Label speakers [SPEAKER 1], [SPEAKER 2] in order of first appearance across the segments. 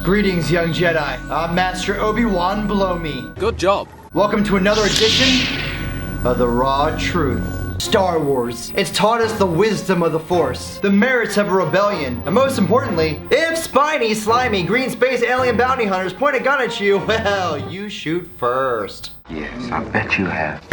[SPEAKER 1] Greetings, young Jedi. I'm Master Obi-Wan below me.
[SPEAKER 2] Good job.
[SPEAKER 1] Welcome to another edition of The Raw Truth. Star Wars. It's taught us the wisdom of the Force, the merits of a rebellion, and most importantly, if spiny, slimy, green space alien bounty hunters point a gun at you, well, you shoot first.
[SPEAKER 3] Yes, I bet you have.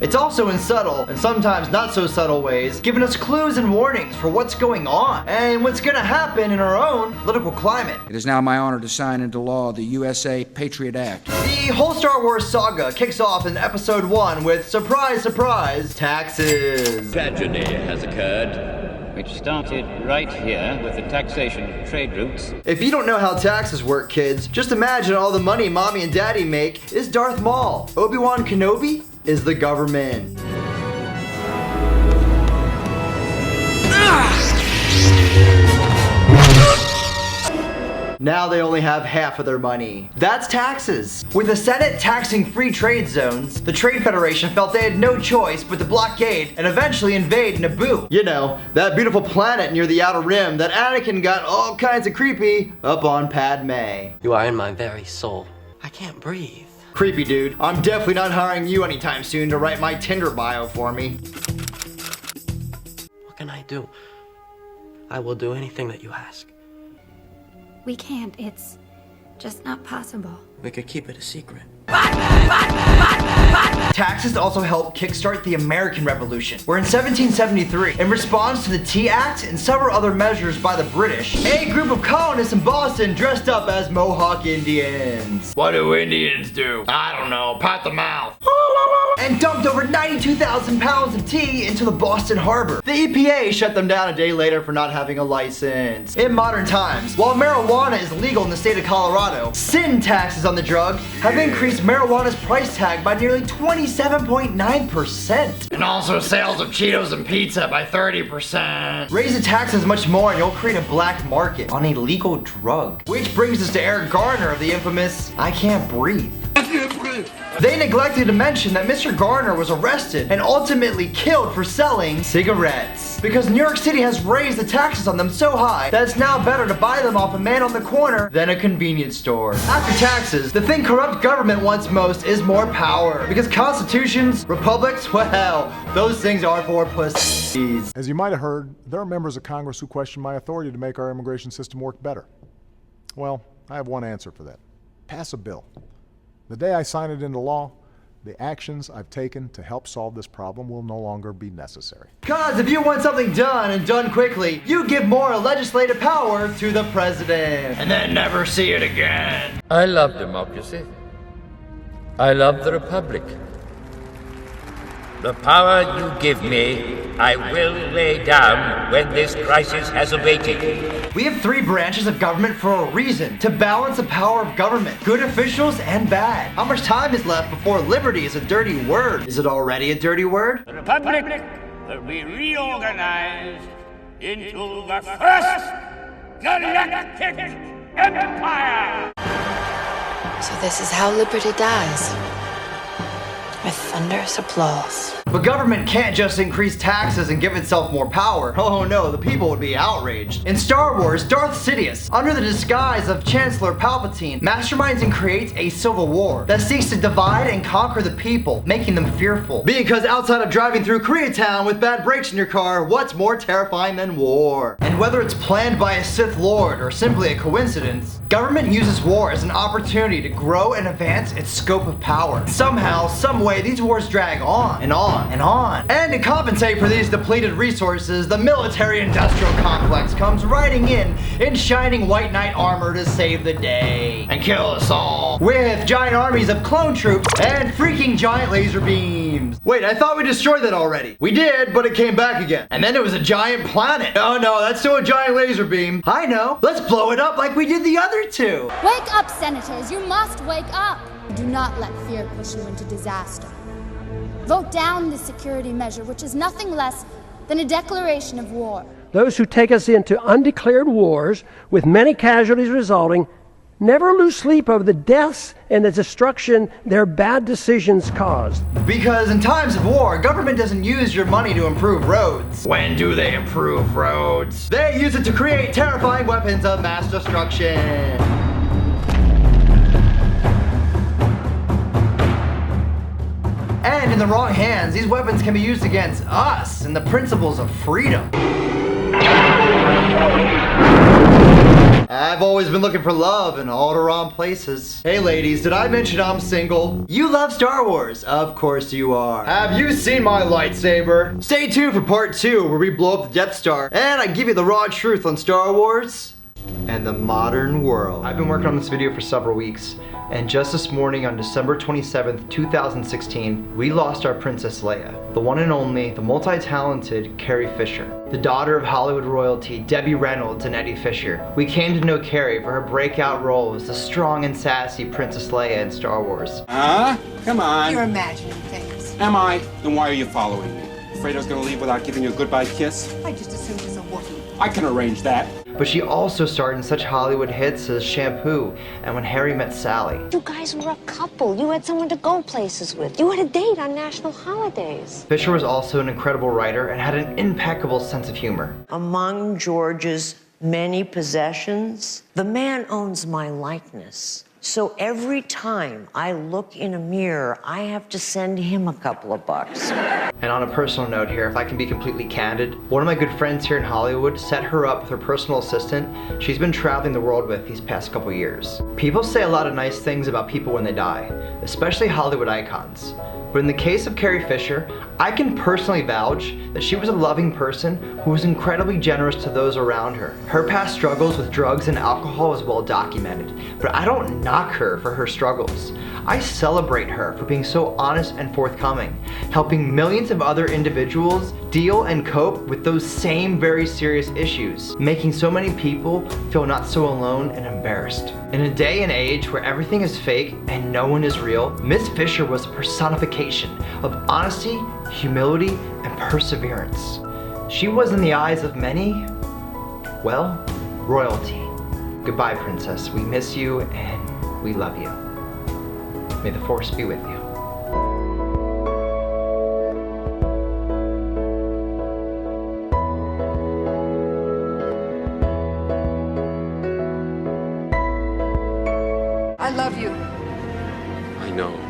[SPEAKER 1] It's also in subtle, and sometimes not so subtle ways, giving us clues and warnings for what's going on, and what's gonna happen in our own political climate.
[SPEAKER 4] It is now my honor to sign into law the USA Patriot Act.
[SPEAKER 1] The whole Star Wars saga kicks off in episode 1 with, surprise, surprise, taxes.
[SPEAKER 5] Tragedy has occurred, which started right here with the taxation of trade routes.
[SPEAKER 1] If you don't know how taxes work, kids, just imagine all the money mommy and daddy make is Darth Maul. Obi-Wan Kenobi is the government. Now they only have half of their money. That's taxes. With the Senate taxing free trade zones, the Trade Federation felt they had no choice but to blockade and eventually invade Naboo. You know, that beautiful planet near the Outer Rim that Anakin got all kinds of creepy up on Padme.
[SPEAKER 6] You are in my very soul. I can't breathe.
[SPEAKER 1] Creepy, dude. I'm definitely not hiring you anytime soon to write my Tinder bio for me.
[SPEAKER 6] What can I do? I will do anything that you ask.
[SPEAKER 7] We can't. It's just not possible.
[SPEAKER 6] We could keep it a secret.
[SPEAKER 1] Taxes also helped kickstart the American Revolution, where in 1773, in response to the Tea Act and several other measures by the British, a group of colonists in Boston dressed up as Mohawk Indians. What do Indians do? I don't know, pat the mouth. And dumped over 92,000 pounds of tea into the Boston Harbor. The EPA shut them down a day later for not having a license. In modern times, while marijuana is legal in the state of Colorado, sin taxes on the drug have increased marijuana's price tag by nearly 27.9%. And also sales of Cheetos and pizza by 30%. Raise the taxes much more and you'll create a black market on a legal drug. Which brings us to Eric Garner of the infamous I Can't Breathe. They neglected to mention that Mr. Garner was arrested and ultimately killed for selling cigarettes. Because New York City has raised the taxes on them so high that it's now better to buy them off a man on the corner than a convenience store. After taxes, the thing corrupt government wants most is more power. Because constitutions, republics, well, those things are for pussies.
[SPEAKER 8] As you might have heard, there are members of Congress who question my authority to make our immigration system work better. Well, I have one answer for that. Pass a bill. The day I sign it into law, the actions I've taken to help solve this problem will no longer be necessary. Cause if you want something done and done quickly, you give more legislative power to the president. And then never see it again.
[SPEAKER 9] I love democracy. I love the Republic. The power you give me, I will lay down when this crisis has abated.
[SPEAKER 1] We have 3 branches of government for a reason, to balance the power of government, good officials and bad. How much time is left before liberty is a dirty word? Is it already a dirty word?
[SPEAKER 5] The Republic will be reorganized into the first galactic empire.
[SPEAKER 10] So this is how liberty dies. With thunderous applause.
[SPEAKER 1] But government can't just increase taxes and give itself more power. Oh no, the people would be outraged. In Star Wars, Darth Sidious, under the disguise of Chancellor Palpatine, masterminds and creates a civil war that seeks to divide and conquer the people, making them fearful. Because outside of driving through Koreatown with bad brakes in your car, what's more terrifying than war? And whether it's planned by a Sith Lord or simply a coincidence, government uses war as an opportunity to grow and advance its scope of power. Somehow, some way, these wars drag on and on and on. And to compensate for these depleted resources, the military-industrial complex comes riding in shining white knight armor to save the day and kill us all with giant armies of clone troops and freaking giant laser beams. Wait, I thought we destroyed that already. We did, but it came back again. And then it was a giant planet. Oh no, that's still a giant laser beam. I know. Let's blow it up like we did the other 2.
[SPEAKER 7] Wake up, senators. You must wake up. Do not let fear push you into disaster. Vote down this security measure, which is nothing less than a declaration of war.
[SPEAKER 11] Those who take us into undeclared wars with many casualties resulting
[SPEAKER 2] Never lose sleep over the deaths and the destruction their bad decisions caused.
[SPEAKER 1] Because in times of war, government doesn't use your money to improve roads. When do they improve roads? They use it to create terrifying weapons of mass destruction. And in the wrong hands, these weapons can be used against us and the principles of freedom. I've always been looking for love in all the wrong places. Hey ladies, did I mention I'm single? You love Star Wars. Of course you are. Have you seen my lightsaber? Stay tuned for part 2 where we blow up the Death Star and I give you the raw truth on Star Wars and the modern world. I've been working on this video for several weeks, and just this morning on December 27th, 2016, we lost our Princess Leia, the one and only, the multi-talented Carrie Fisher, the daughter of Hollywood royalty Debbie Reynolds and Eddie Fisher. We came to know Carrie for her breakout role as the strong and sassy Princess Leia in Star Wars.
[SPEAKER 11] Come on.
[SPEAKER 10] You're imagining things.
[SPEAKER 11] Am I? Then why are you following me? Afraid I was gonna leave without giving you a goodbye kiss?
[SPEAKER 10] I just assumed it's a Wookiee.
[SPEAKER 11] I can arrange that.
[SPEAKER 1] But she also starred in such Hollywood hits as Shampoo and When Harry Met Sally.
[SPEAKER 12] You guys were a couple. You had someone to go places with. You had a date on national holidays.
[SPEAKER 1] Fisher was also an incredible writer and had an impeccable sense of humor.
[SPEAKER 13] Among George's many possessions, the man owns my likeness. So every time I look in a mirror, I have to send him a couple of bucks.
[SPEAKER 1] And on a personal note here, if I can be completely candid, one of my good friends here in Hollywood set her up with her personal assistant she's been traveling the world with these past couple years. People say a lot of nice things about people when they die, especially Hollywood icons. But in the case of Carrie Fisher, I can personally vouch that she was a loving person who was incredibly generous to those around her. Her past struggles with drugs and alcohol is well documented, but I don't knock her for her struggles. I celebrate her for being so honest and forthcoming, helping millions of other individuals deal and cope with those same very serious issues, making so many people feel not so alone and embarrassed. In a day and age where everything is fake and no one is real, Miss Fisher was a personification of honesty, humility, and perseverance. She was, in the eyes of many, well, royalty. Goodbye, Princess. We miss you and we love you. May the Force be with you.
[SPEAKER 10] I love you.
[SPEAKER 11] I know.